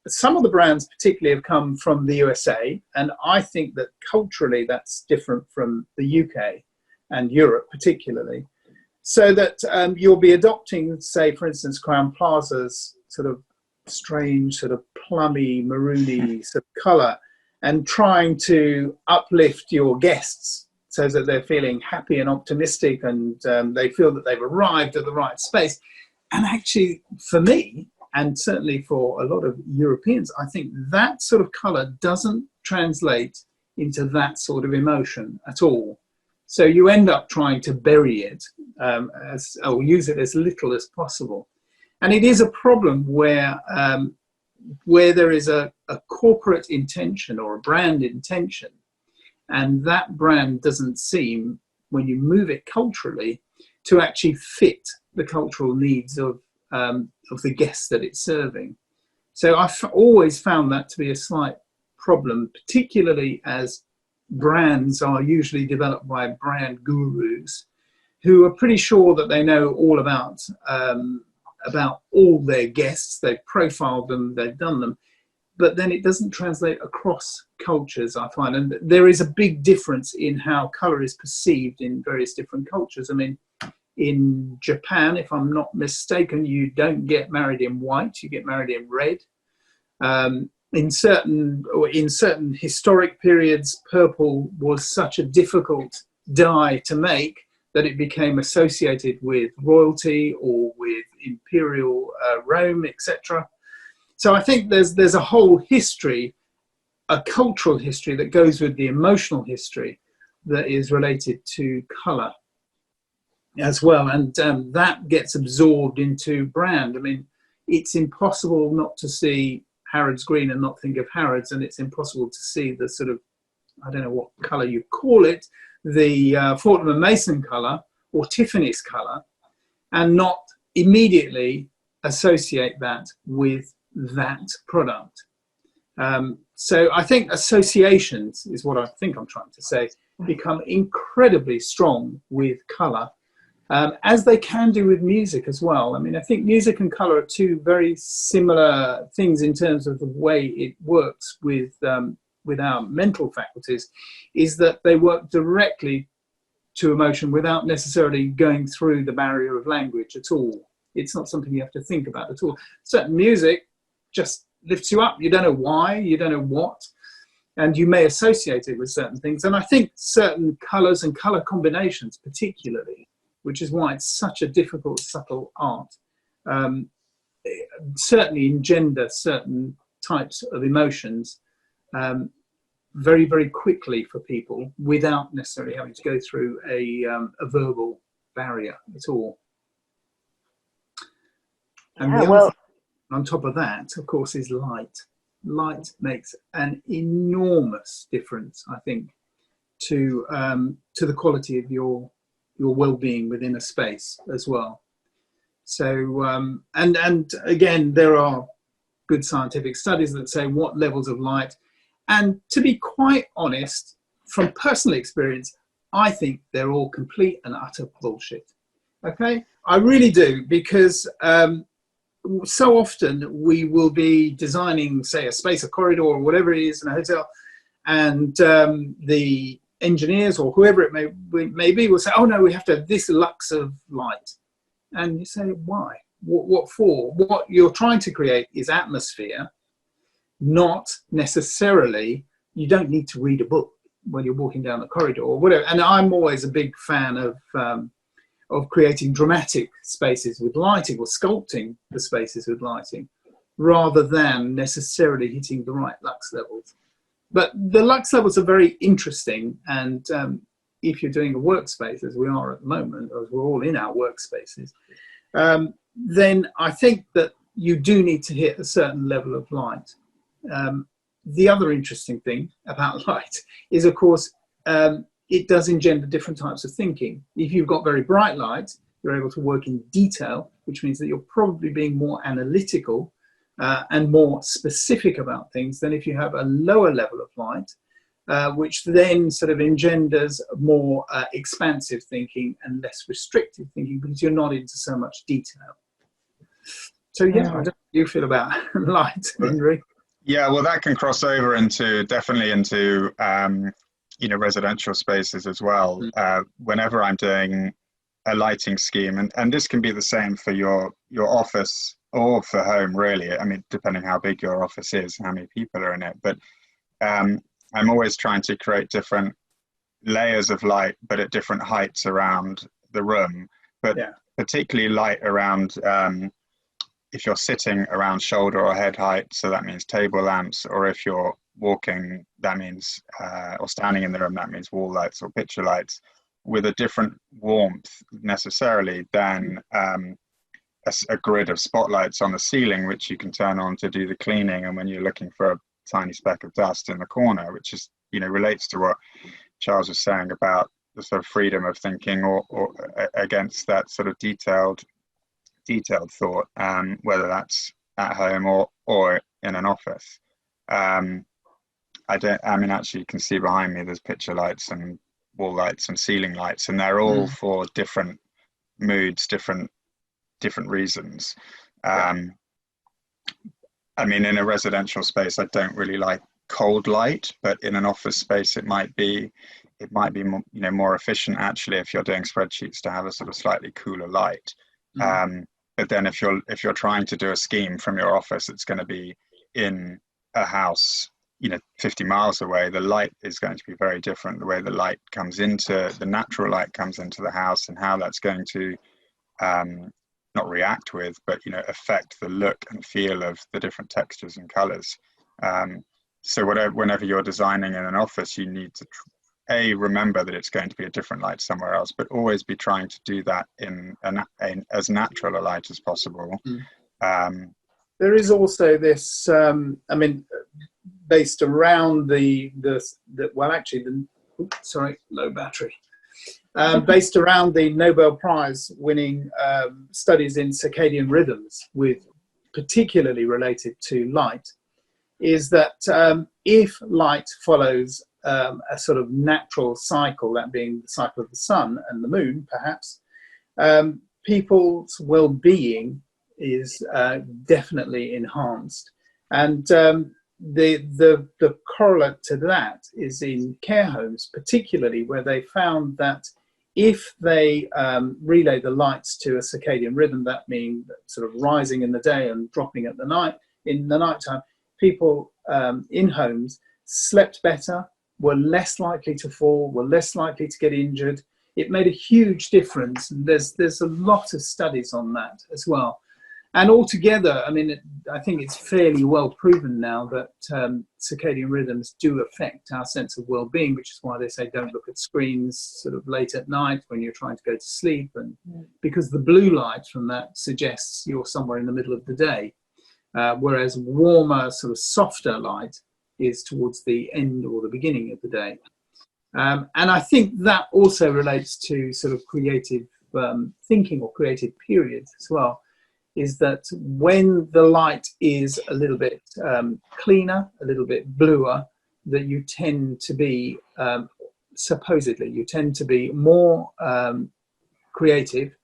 some of the brands particularly have come from the USA, and I think that culturally that's different from the UK and Europe particularly. So that you'll be adopting, say, for instance, Crowne Plaza's sort of strange, sort of plummy, maroony sort of colour, and trying to uplift your guests so that they're feeling happy and optimistic, and they feel that they've arrived at the right space. And actually, for me, and certainly for a lot of Europeans, I think that sort of colour doesn't translate into that sort of emotion at all. So you end up trying to bury it or use it as little as possible. And it is a problem where there is a corporate intention or a brand intention, and that brand doesn't seem, when you move it culturally, to actually fit the cultural needs of the guests that it's serving. So I've always found that to be a slight problem, particularly as brands are usually developed by brand gurus who are pretty sure that they know all about all their guests. They've profiled them, they've done them, but then it doesn't translate across cultures, I find. And there is a big difference in how colour is perceived in various different cultures. I mean, in Japan, if I'm not mistaken, you don't get married in white, you get married in red. In certain historic periods, purple was such a difficult dye to make that it became associated with royalty or with imperial Rome, etc. So I think there's a whole history a cultural history that goes with the emotional history that is related to colour as well, and that gets absorbed into brand. I mean, it's impossible not to see Harrods Green and not think of Harrods, and it's impossible to see the sort of, I don't know what colour you call it, the Fortnum and Mason colour or Tiffany's colour, and not immediately associate that with that product. So I think associations is what I think I'm trying to say, become incredibly strong with colour, as they can do with music as well. I mean, I think music and colour are two very similar things in terms of the way it works with our mental faculties, is that they work directly to emotion without necessarily going through the barrier of language at all. It's not something you have to think about at all. Certain music just lifts you up. You don't know why, you don't know what, and you may associate it with certain things. And I think certain colours and colour combinations particularly, which is why it's such a difficult, subtle art, certainly engender certain types of emotions very, very quickly for people without necessarily having to go through a verbal barrier at all. And yeah, the well, other thing on top of that, of course, is light. Light makes an enormous difference, I think, to the quality of your well-being within a space as well. So, and again, there are good scientific studies that say what levels of light. And to be quite honest, from personal experience, I think they're all complete and utter bullshit. Okay, I really do, because so often we will be designing, say, a space, a corridor, or whatever it is in a hotel, and the engineers or whoever it may be will say, oh no, we have to have this lux of light. And you say, why? What for? What you're trying to create is atmosphere, not necessarily, you don't need to read a book when you're walking down the corridor or whatever. And I'm always a big fan of creating dramatic spaces with lighting, or sculpting the spaces with lighting, rather than necessarily hitting the right lux levels. But the lux levels are very interesting, and if you're doing a workspace, as we are at the moment, as we're all in our workspaces, then I think that you do need to hit a certain level of light. The other interesting thing about light is, of course, it does engender different types of thinking. If you've got very bright light, you're able to work in detail, which means that you're probably being more analytical and more specific about things than if you have a lower level of light, which then sort of engenders more expansive thinking and less restrictive thinking, because you're not into so much detail. So yeah, I don't know how you feel about light, Henry. Yeah, well, that can cross over definitely into residential spaces as well. Whenever I'm doing a lighting scheme, and this can be the same for your office or for home, really. I mean, depending how big your office is and how many people are in it. But I'm always trying to create different layers of light, but at different heights around the room. But particularly light around, if you're sitting around shoulder or head height, so that means table lamps, or if you're walking, that means, or standing in the room, that means wall lights or picture lights, with a different warmth necessarily than a grid of spotlights on the ceiling, which you can turn on to do the cleaning, and when you're looking for a tiny speck of dust in the corner, which is, relates to what Charles was saying about the sort of freedom of thinking, or against that sort of detailed thought, whether that's at home or in an office. Actually, you can see behind me there's picture lights and wall lights and ceiling lights, and they're all for different moods, different reasons. In a residential space, I don't really like cold light, but in an office space, it might be more, more efficient, actually, if you're doing spreadsheets, to have a sort of slightly cooler light. But then if you're trying to do a scheme from your office, it's going to be in a house, 50 miles away, the light is going to be very different. The way the natural light comes into the house, and how that's going to not react with, but affect the look and feel of the different textures and colors. So whenever you're designing in an office, you need to remember that it's going to be a different light somewhere else, but always be trying to do that in as natural a light as possible. There is also this, I mean, based around low battery. Based around the Nobel Prize winning studies in circadian rhythms, with particularly related to light, is that if light follows a sort of natural cycle, that being the cycle of the sun and the moon, perhaps, people's well-being is definitely enhanced. And the correlate to that is in care homes, particularly, where they found that if they relay the lights to a circadian rhythm, that means sort of rising in the day and dropping at the night, in the nighttime, people in homes slept better, were less likely to fall, were less likely to get injured. It made a huge difference. And there's a lot of studies on that as well. And altogether, I mean, I think it's fairly well proven now that circadian rhythms do affect our sense of well-being, which is why they say don't look at screens sort of late at night when you're trying to go to sleep, and because the blue light from that suggests you're somewhere in the middle of the day, whereas warmer, sort of softer light is towards the end or the beginning of the day. And I think that also relates to sort of creative thinking or creative periods as well, is that when the light is a little bit cleaner, a little bit bluer, that you tend to be, supposedly, you tend to be more creative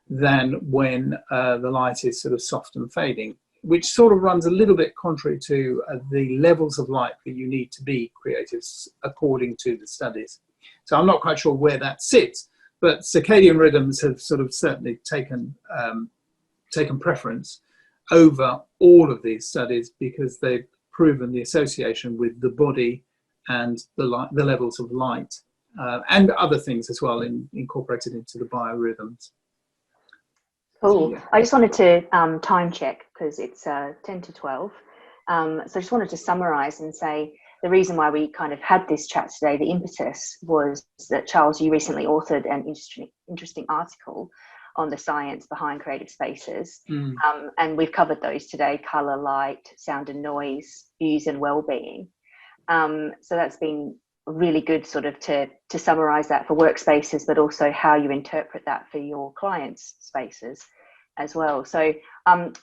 than when the light is sort of soft and fading, which sort of runs a little bit contrary to the levels of light that you need to be creative, according to the studies. So I'm not quite sure where that sits, but circadian rhythms have sort of certainly taken preference over all of these studies, because they've proven the association with the body and the levels of light, and other things as well, incorporated into the biorhythms. Cool. Yeah. I just wanted to time check, because it's 10 to 12. So I just wanted to summarize and say the reason why we kind of had this chat today, the impetus, was that, Charles, you recently authored an interesting article on the science behind creative spaces. And we've covered those today: colour, light, sound and noise, views and well-being. So that's been really good sort of to summarize that for workspaces, but also how you interpret that for your clients' spaces as well. So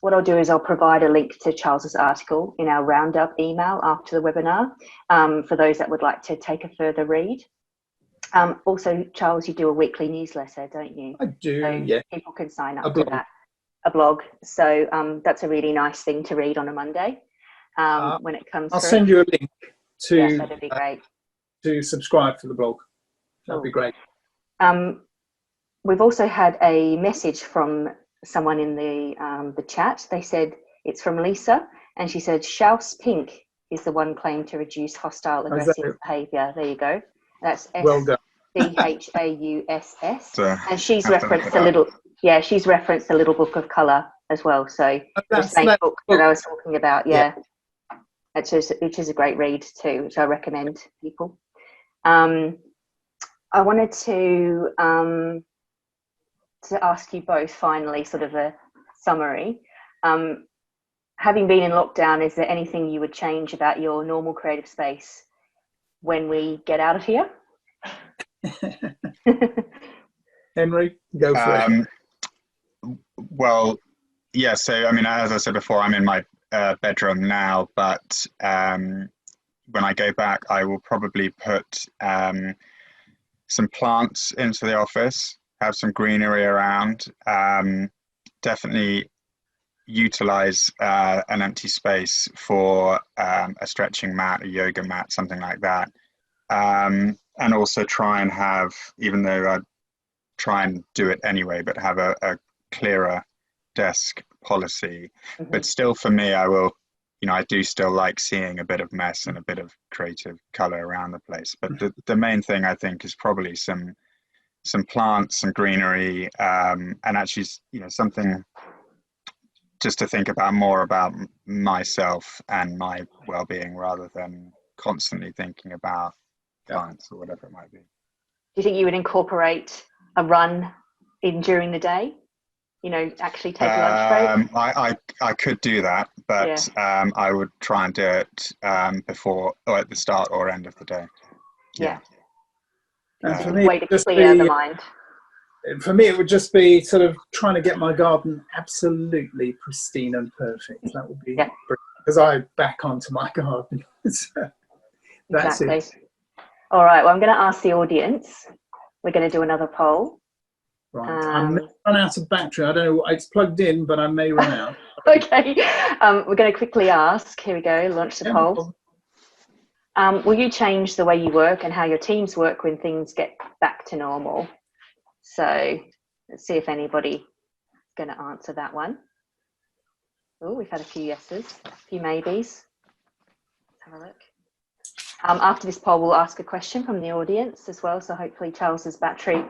what I'll do is I'll provide a link to Charles's article in our roundup email after the webinar, for those that would like to take a further read. Also, Charles, you do a weekly newsletter, don't you? I do, so yeah. People can sign up to that, a blog. So that's a really nice thing to read on a Monday when it comes I'll through. send you a link to, yes, that'd be great. To subscribe to the blog. That'd be great. We've also had a message from someone in the chat. They said it's from Lisa, and she said Schaus Pink is the one claimed to reduce hostile aggressive behaviour. There you go. That's SCHAUSS, and she's referenced a little. Yeah, she's referenced the Little Book of Colour as well. So the same book that I was talking about. Yeah, which is a great read too, which I recommend people. I wanted to ask you both finally, sort of a summary. Having been in lockdown, is there anything you would change about your normal creative space when we get out of here? Henry, go for it. Well, yeah, so I mean, as I said before, I'm in my bedroom now, but when I go back, I will probably put some plants into the office, have some greenery around, definitely utilize an empty space for a stretching mat, a yoga mat, something like that. And also try and have, even though I try and do it anyway, but have a clearer desk policy. But still, for me, I will, I do still like seeing a bit of mess and a bit of creative color around the place. But the main thing, I think, is probably some plants, some greenery, and actually, something just to think about more about myself and my well-being rather than constantly thinking about clients or whatever it might be. Do you think you would incorporate a run in during the day? You know, actually take a lunch break? I could do that, but I would try and do it before or at the start or end of the day. Yeah. And It's for a me, way to clear the mind. For me, it would just be sort of trying to get my garden absolutely pristine and perfect. That would be because I back onto my garden. So that's exactly. it. All right. Well, I'm going to ask the audience. We're going to do another poll. Right. I may run out of battery. I don't know. It's plugged in, but I may run out. Okay. We're going to quickly ask. Here we go. Launch the poll. Will you change the way you work and how your teams work when things get back to normal? So let's see if anybody's going to answer that one. Oh, we've had a few yeses, a few maybes. Let's have a look. After this poll, we'll ask a question from the audience as well. So hopefully Charles's battery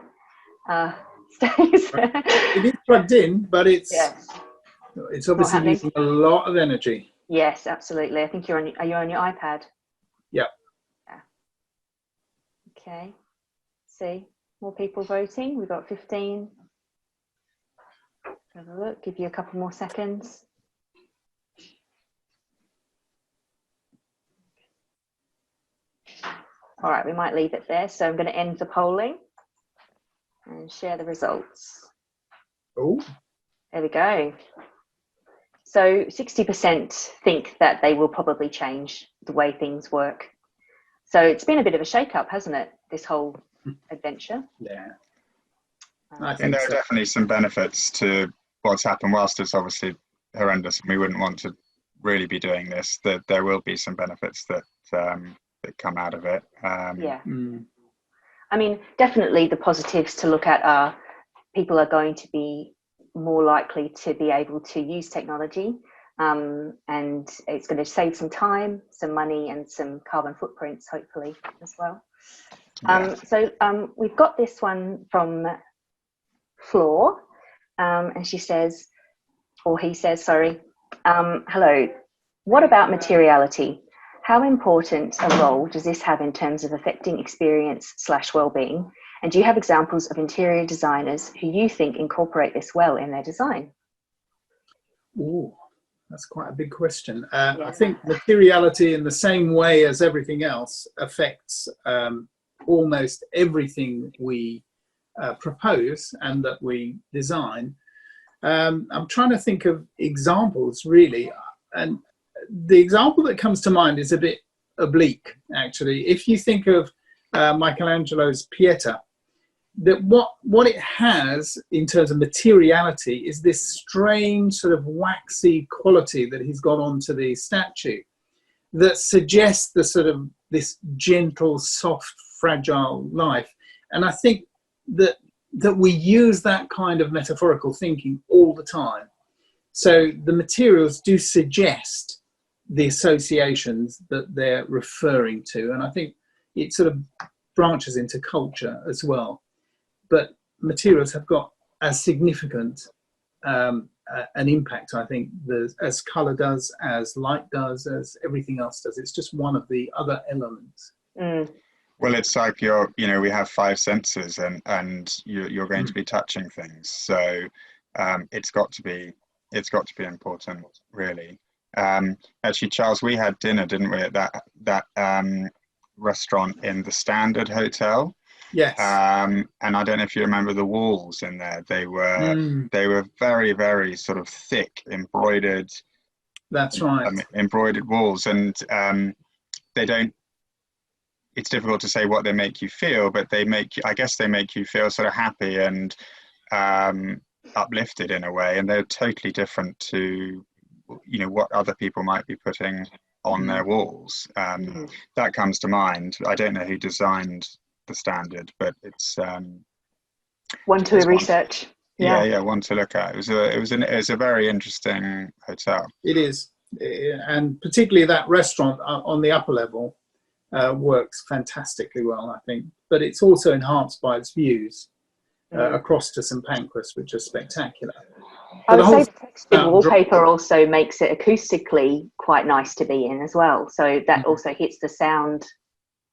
stays. It is plugged in, but it's obviously using a lot of energy. Yes, absolutely. I think are you on your iPad? Yeah. Okay. See, more people voting. We've got 15. Have a look. Give you a couple more seconds. All right, we might leave it there. So I'm going to end the polling and share the results. Oh. There we go. So 60% think that they will probably change the way things work. So it's been a bit of a shake-up, hasn't it, this whole adventure? Yeah. I think there are definitely some benefits to what's happened. Whilst it's obviously horrendous and we wouldn't want to really be doing this, that there will be some benefits that come out of it. I mean, definitely the positives to look at are people are going to be more likely to be able to use technology, and it's going to save some time, some money, and some carbon footprints, hopefully, as well. So we've got this one from Floor, and she says, or he says, sorry, hello, what about materiality? How important a role does this have in terms of affecting experience/well-being? And do you have examples of interior designers who you think incorporate this well in their design? Oh, that's quite a big question. I think materiality, in the same way as everything else, affects almost everything we propose and that we design. I'm trying to think of examples, really. And the example that comes to mind is a bit oblique, actually. If you think of Michelangelo's Pieta, that what it has in terms of materiality is this strange sort of waxy quality that he's got onto the statue that suggests the sort of this gentle, soft, fragile life. And I think that we use that kind of metaphorical thinking all the time. So the materials do suggest the associations that they're referring to. And I think it sort of branches into culture as well. But materials have got as significant an impact, I think, as colour does, as light does, as everything else does. It's just one of the other elements. Well, it's like we have 5 senses, and you're going to be touching things, so it's got to be important, really. Actually, Charles, we had dinner, didn't we, at that restaurant in the Standard Hotel? Yes. And I don't know if you remember the walls in there. They were very, very sort of thick, embroidered. That's right. Embroidered walls, and they don't. It's difficult to say what they make you feel, but I guess they make you feel sort of happy and uplifted in a way, and they're totally different to what other people might be putting on their walls. That comes to mind. I don't know who designed the Standard, but it's one to research. Yeah, one to look at. It was a very interesting hotel. It is, and particularly that restaurant on the upper level works fantastically well, I think. But it's also enhanced by its views across to St Pancras, which are spectacular. I But the would whole say the textured sound drop. wallpaper also makes it acoustically quite nice to be in as well. So that also hits the sound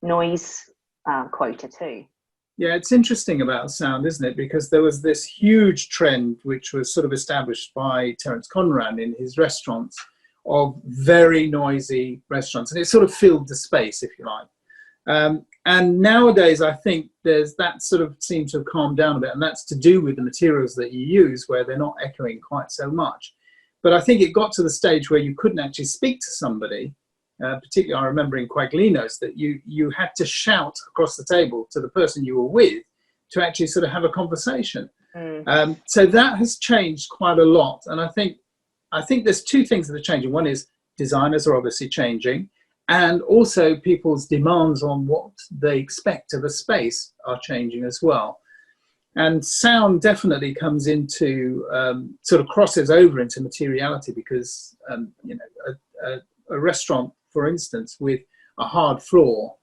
noise quota too. Yeah, it's interesting about sound, isn't it? Because there was this huge trend which was sort of established by Terence Conran in his restaurants, of very noisy restaurants, and it sort of filled the space, if you like. And nowadays, I think there's that sort of seems to have calmed down a bit, and that's to do with the materials that you use, where they're not echoing quite so much. But I think it got to the stage where you couldn't actually speak to somebody. Particularly, I remember in Quaglinos that you had to shout across the table to the person you were with to actually sort of have a conversation. So that has changed quite a lot, and I think there's two things that are changing. One is designers are obviously changing, and also people's demands on what they expect of a space are changing as well. And sound definitely comes into sort of crosses over into materiality, because you know, a restaurant, for instance, with a hard floor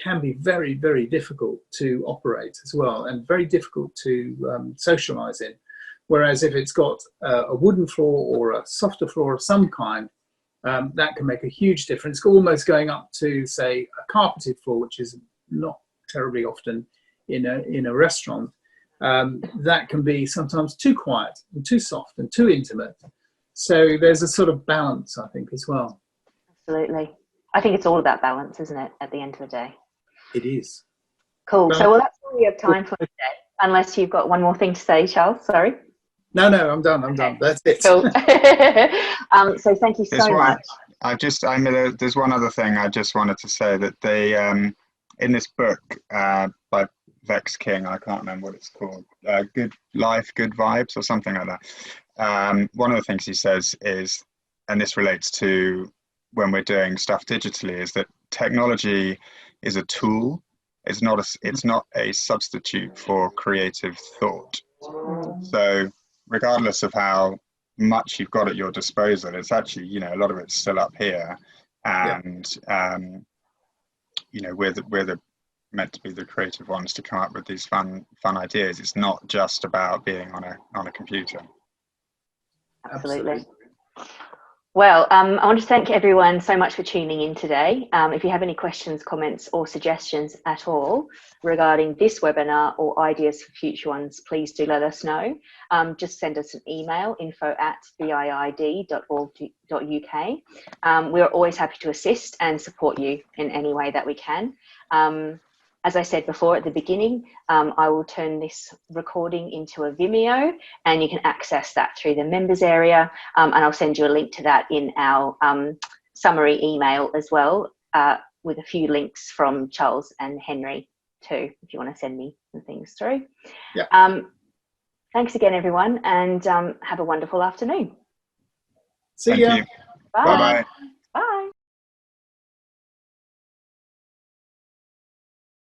can be very, very difficult to operate as well, and very difficult to socialize in. Whereas if it's got a wooden floor or a softer floor of some kind, that can make a huge difference, almost going up to, say, a carpeted floor, which is not terribly often in a restaurant. That can be sometimes too quiet and too soft and too intimate. So there's a sort of balance, I think, as well. Absolutely. I think it's all about balance, isn't it, at the end of the day? It is. Cool. So, well, that's all we have time for today, unless you've got one more thing to say, Charles. Sorry. No, I'm done. I'm done. That's it. Cool. So thank you so much. There's one other thing I just wanted to say, that they, in this book by Vex King, I can't remember what it's called, Good Life, Good Vibes or something like that. One of the things he says is, and this relates to when we're doing stuff digitally, is that technology is a tool. It's not a substitute for creative thought. So regardless of how much you've got at your disposal, it's actually, you know, a lot of it's still up here, and you know, we're meant to be the creative ones to come up with these fun ideas. It's not just about being on a computer. Absolutely. Well, I want to thank everyone so much for tuning in today. If you have any questions, comments or suggestions at all regarding this webinar or ideas for future ones, please do let us know. Just send us an email, info@biid.org.uk. We're always happy to assist and support you in any way that we can. As I said before at the beginning, I will turn this recording into a Vimeo, and you can access that through the members area, and I'll send you a link to that in our summary email as well, with a few links from Charles and Henry too, if you want to send me some things through. Thanks again, everyone, and have a wonderful afternoon. See ya. Bye. Bye-bye.